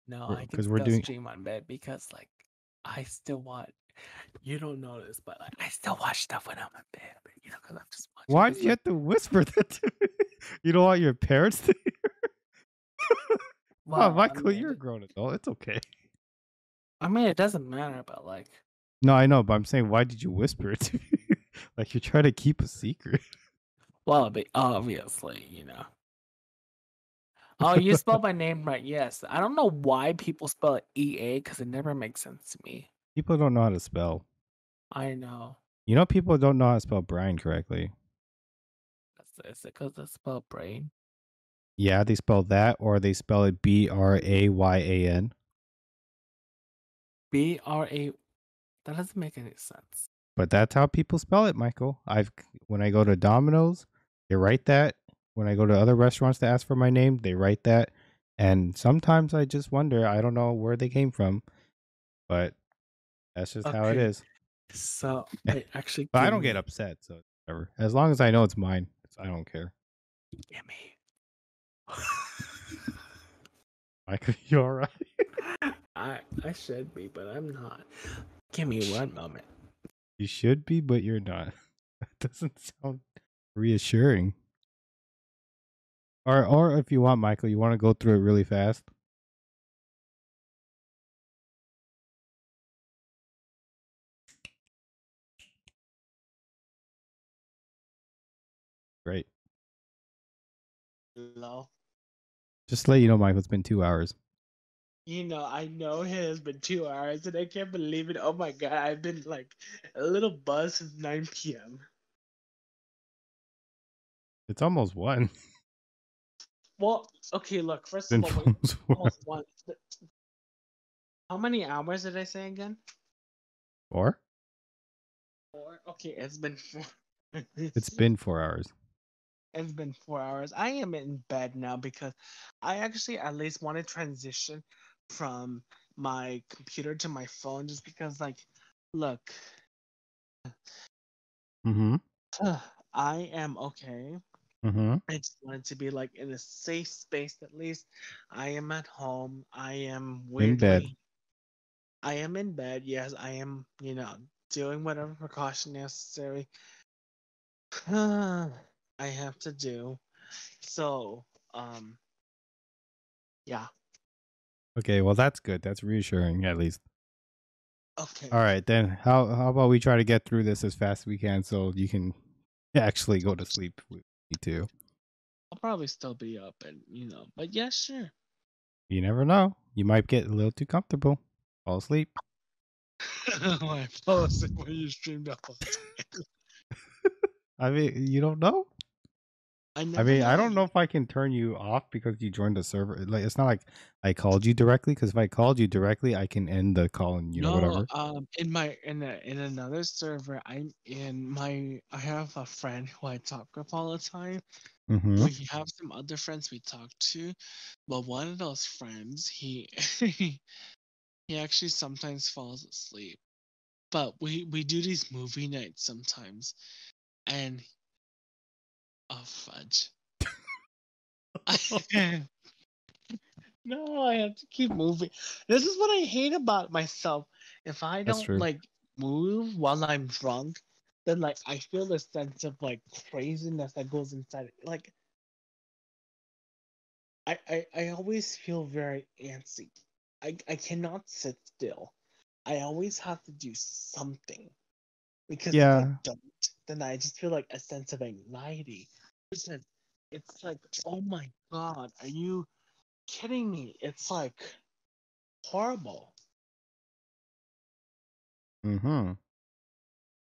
No, I can because we're still doing. stream on bed because like I still watch. You don't know this, but like I still watch stuff when I'm in bed. You know, because I'm just watching. Why 'Cause, do you like, have to whisper that to me? You don't want your parents to hear? Oh, well, Michael, you're a grown adult. It's okay. I mean, it doesn't matter, but like, No, I know, but I'm saying, why did you whisper it to me? Like you're trying to keep a secret. well, but obviously, you know. Oh, you spelled my name right. Yes. I don't know why people spell it EA because it never makes sense to me. People don't know how to spell. I know. You know, people don't know how to spell Brian correctly. Is it because it's spelled brain? Yeah, they spell that, or they spell it Bryan. BRA. That doesn't make any sense. But that's how people spell it, Michael. When I go to Domino's, they write that. When I go to other restaurants to ask for my name, they write that. And sometimes I just wonder, I don't know where they came from, but that's just how it Okay. is. So, But wait, actually, I give don't get me. upset, so whatever. As long as I know it's mine, I don't care. Give me. Michael, you all right? I should be, but I'm not. Give me one moment. You should be, but you're not. That doesn't sound reassuring. Or if you want, Michael, you want to go through it really fast. Great. Hello. Just to let you know, Michael, it's been 2 hours. You know, I know it has been 2 hours and I can't believe it. Oh my god, I've been like a little buzzed since 9 p.m. It's almost one. Well, okay, look, first of Been all, wait, almost one. almost one. How many hours did I say again? 4? 4? Okay, it's been 4. It's been 4 hours. It's been 4 hours. I am in bed now because I actually at least want to transition from my computer to my phone just because, like, look, Mm-hmm. I am okay. Mm-hmm. I just wanted to be like in a safe space at least. I am at home. I am In bed. weirdly, I am in bed. Yes, I am, doing whatever precaution necessary I have to do. So, yeah. Okay, well that's good. That's reassuring at least. Okay. All right, then how about we try to get through this as fast as we can so you can actually go to sleep. Me too. I'll probably still be up, and but yeah, sure. You never know. You might get a little too comfortable. Fall asleep. I fall asleep when you stream the whole time. I mean, you don't know. I I never mean, I know. don't know if I can turn you off because you joined the server. Like, it's not like I called you directly. Because if I called you directly, I can end the call and No, whatever. in another server I'm in, I have a friend who I talk with all the time. Mm-hmm. We have some other friends we talk to, but one of those friends, he he actually sometimes falls asleep. But we do these movie nights sometimes, and oh fudge. No, I have to keep moving. This is what I hate about myself. If I That's don't true. like move while I'm drunk, then like I feel this sense of like craziness that goes inside. Like I always feel very antsy. I cannot sit still. I always have to do something because if I Yeah. don't, then I just feel like a sense of anxiety. It's like, oh my god, are you kidding me? It's like horrible. Mm-hmm.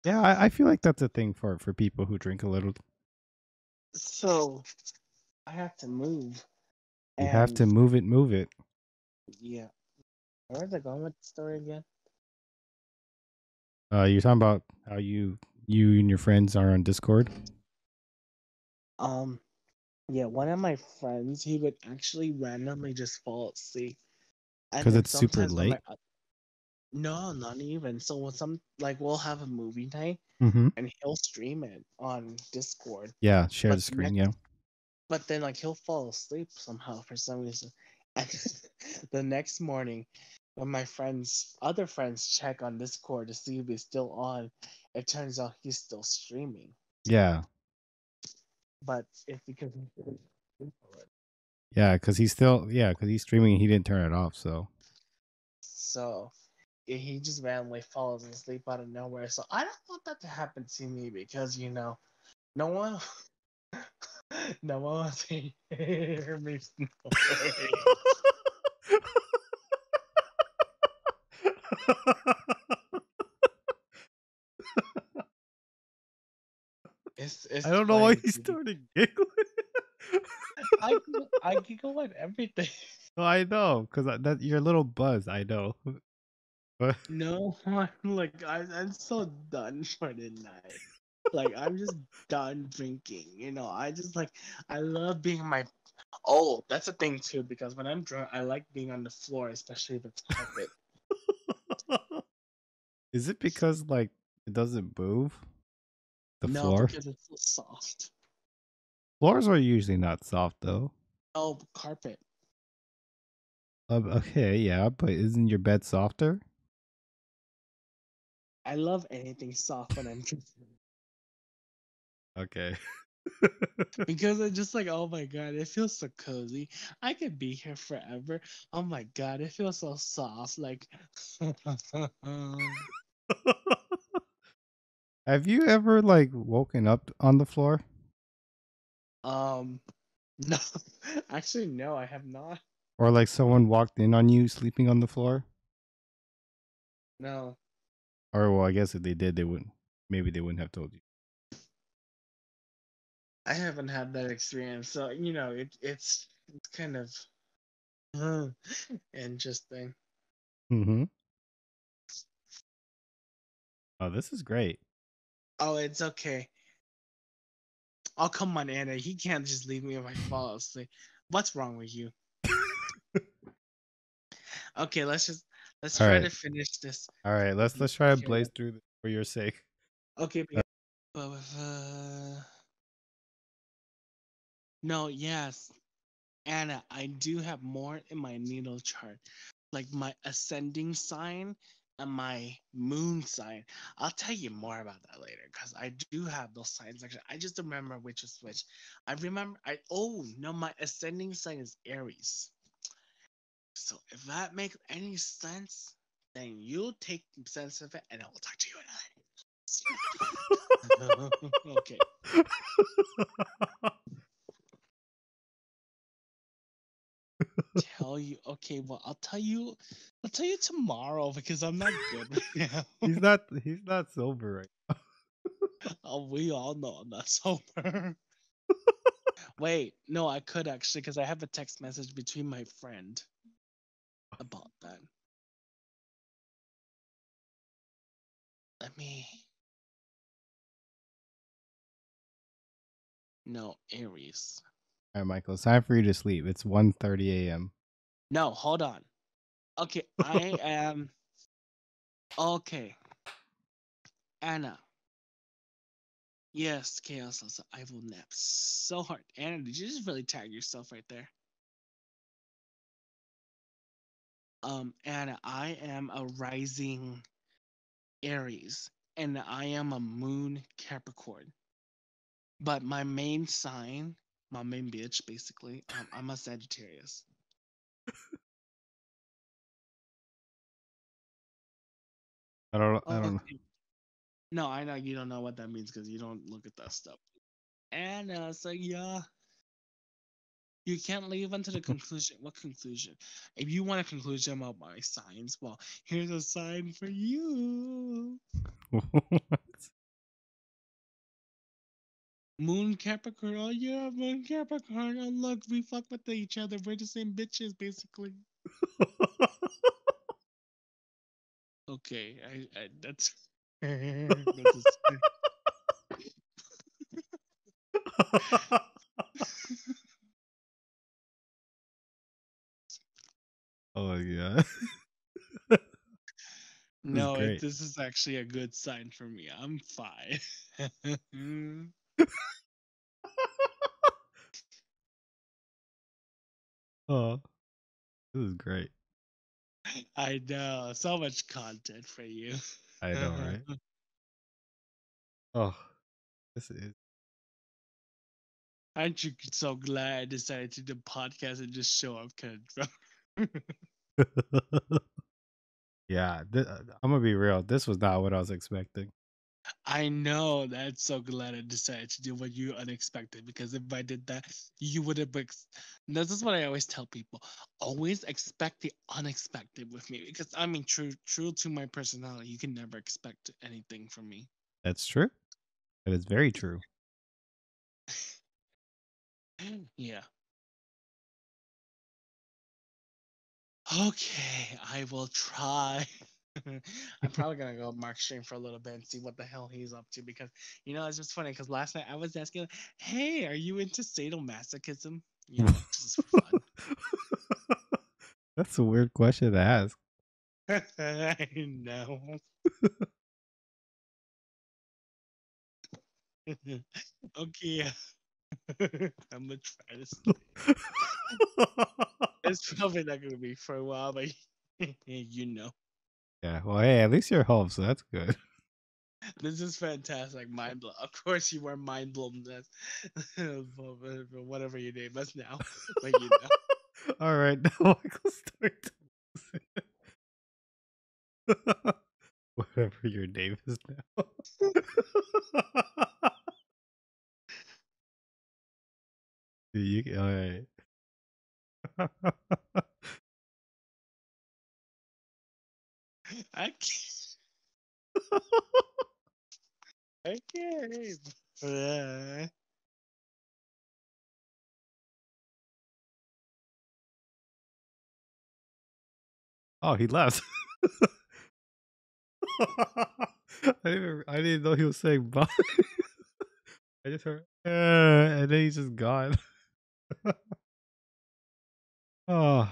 Yeah, I feel like that's a thing for people who drink a little. So I have to move, You have and to move it, move it. yeah, where was I going with the story again? You're talking about how you and your friends are on Discord Um, yeah, one of my friends, he would actually randomly just fall asleep, and because then it's super sometimes when late. no, not even. So when we'll have a movie night, Mm-hmm. and he'll stream it on Discord, Yeah, share but the screen. Yeah. but then like he'll fall asleep somehow for some reason, and the next morning, when my other friends check on Discord to see if he's still on, it turns out he's still streaming. Yeah. But it's because Yeah, because he's streaming and he didn't turn it off. So so he just randomly falls asleep out of nowhere. So I don't want that to happen to me because no one no one wants to hear me snoring. I It's don't know why funny he to me. started giggling. I giggle at everything. No, I know, because that you're a little buzz. I know, but No, I'm like I'm so done for the night. Like I'm just done drinking. I just like I love being my. Oh, that's a thing too because when I'm drunk, I like being on the floor, especially if it's carpet. is it because like it doesn't move the No, floor? because it's so soft. Floors are usually not soft though. Oh, carpet. Okay, yeah, but isn't your bed softer? I love anything soft when I'm drinking Okay. because it's just like, oh my god, it feels so cozy. I could be here forever. Oh my god, it feels so soft. Like, Have you ever like woken up on the floor um, no, actually, no, I have not. or like someone walked in on you sleeping on the floor? No, Or well, I guess if they did, they wouldn't. Maybe they wouldn't have told you. I haven't had that experience. So it's kind of interesting. Mm-hmm. Oh, this is great. Oh, it's okay. Oh, come on, Anna. He can't just leave me if I fall asleep. What's wrong with you? Okay, let's All try right, to finish this. all right. Let's try to blaze through this for your sake. Okay, but no, yes, Anna, I do have more in my natal chart, like my ascending sign and my moon sign. I'll tell you more about that later because I do have those signs. Actually, I just remember which is which. I remember. Oh no, my ascending sign is Aries. So if that makes any sense, then you'll take sense of it, and I will talk to you another. Okay. tell you. Okay, well, I'll tell you. I'll tell you tomorrow because I'm not good right now. He's not sober right. Oh, we all know I'm not sober. Wait, no, I could actually because I have a text message between my friend about that. Let me. No, Aries. All right, Michael, it's time for you to sleep. It's 1:30 a.m. No, hold on. Okay, I am. Okay, Anna. Yes, chaos. Also, I will nap so hard. Anna, did you just really tag yourself right there? Anna, I am a rising Aries, and I am a moon Capricorn. But my main sign, my main bitch, basically, I'm a Sagittarius. I don't know. Okay. No, I know you don't know what that means because you don't look at that stuff. And so yeah, you can't leave unto the conclusion. What conclusion? If you want a conclusion about my signs, well, here's a sign for you. Moon Capricorn. Oh yeah, Moon Capricorn. Oh look, we fuck with each other. We're the same bitches, basically. Okay, I that's that's Oh my god. This is no. great. This is actually a good sign for me. I'm fine. Oh, this is great. I know so much content for you. I know, right? Oh, this is. Aren't you so glad I decided to do the podcast and just show up kind of drunk? Yeah, I'm gonna be real. This was not what I was expecting. I know that's so glad I decided to do what you unexpected because if I did that, you would have. This is what I always tell people: always expect the unexpected with me because I mean, true to my personality, you can never expect anything from me. That's true. That is very true. Yeah. Okay, I will try. I'm probably gonna go Mark Stream for a little bit and see what the hell he's up to because it's just funny because last night I was asking, "Hey, are you into sadomasochism?" Just for fun. That's a weird question to ask. I know. Okay, I'm gonna try to sleep. It's probably not gonna be for a while, but you know. Yeah. Well, hey, at least you're home, so that's good. This is fantastic. Mind blow. Of course, you were mind blown. That whatever you name us now, but you know. All right, now Michael start. Whatever your name is now. All right. I can't. I can't. Oh, he left. I didn't know he was saying bye. I just heard, and then he's just gone. Oh.